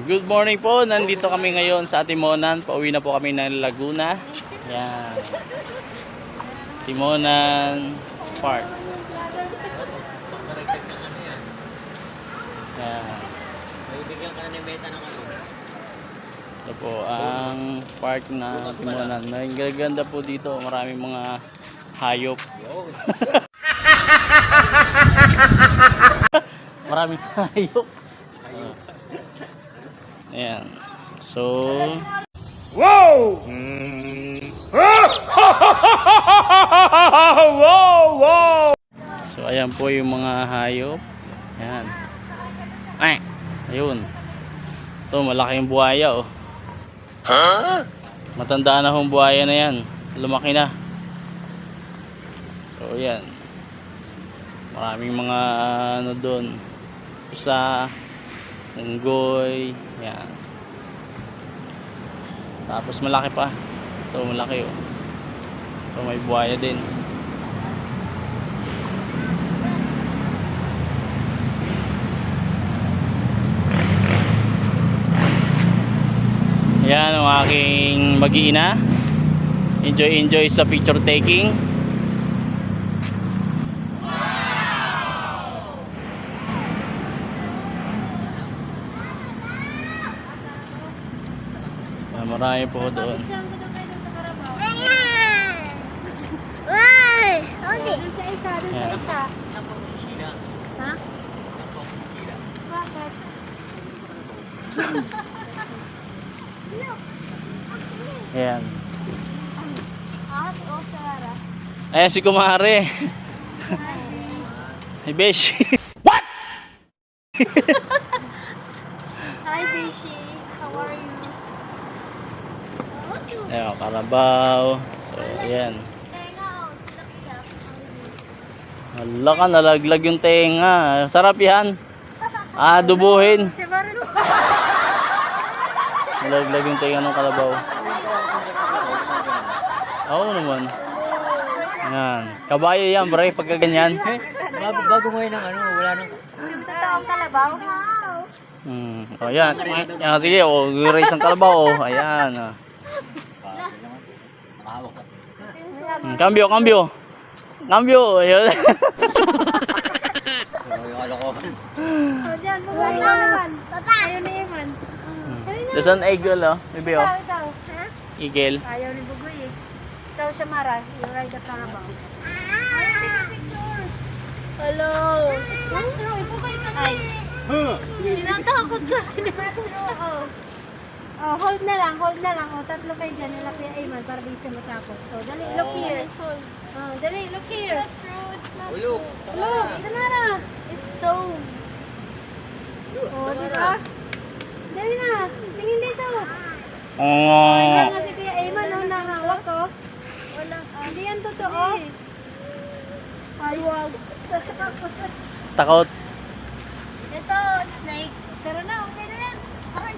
Good morning po. Nandito kami ngayon sa Timonan. Pauwi na po kami ng Laguna. Yan. Timonan Park. Yan. Bibigyan ka na ni Beta ng ano? Ito po ang park na Timonan. May gaganda po dito. Maraming mga hayop. Maraming hayop. Ayan. So, Wow! Wow! so ayan po yung mga hayop. Ayan. Ay, ayun. Ito, malaking buhaya, oh. Matanda na hong buhaya na yan. Lumaki na. So, ayan. Maraming mga ano doon. Pusa, unggoy, yan. Tapos malaki pa. Ito malaki, oh. Ito may buhaya din. Yan ang aking mag-iina. Enjoy sa picture taking. Marami po doon. Yan. Ha? Bakit? Ayan. Ahas o Sarah? Ayan si Kumare. Hey, Besh. What? Hi, Bishi. How are you? Ayan, karabaw. So, ayan. Hala ka, nalaglag yung tenga. Sarap yan. Dubuhin. Nalaglag yung tenga ng kalabaw. Oo naman. Yan. Kabayo yan, bre, pagka ganyan. Bago ngayon ng ano, wala nang... Totoong kalabaw? O, yan. Yan, sige, o, raise ang kalabaw, o. Ayan, o. Nakahawak ka. Cambio. Cambio. Ayun. Yung kalokohan. O, dyan. Buwan na naman. Ayaw ni Eman. There's an eagle, o. Maybe, o. Ikaw. Ha? Eagle. Ayaw ni Bugoy eh. Ikaw siya, Mara. You ride the kalabaw. Ayaw ni picture. Hello. It's not true. Ibugay ka na eh. Sinatakot ka. Oh, hold na lang. Oh, tatlo kayo dyan. Nila kaya Ayman para di siya matakot. So, dali, look here. Oh, dali, look here. It's not true. It's not Ulok. true. Look, Samara. It's stone. Oh, diba? Dali na. Tingin dito. Ayan nga si Kuya Ayman, oh, nahawak ko. Hindi yan totoo. Ay, wag. Takot. Ito, snake. Tara na, okay na yan. Ay.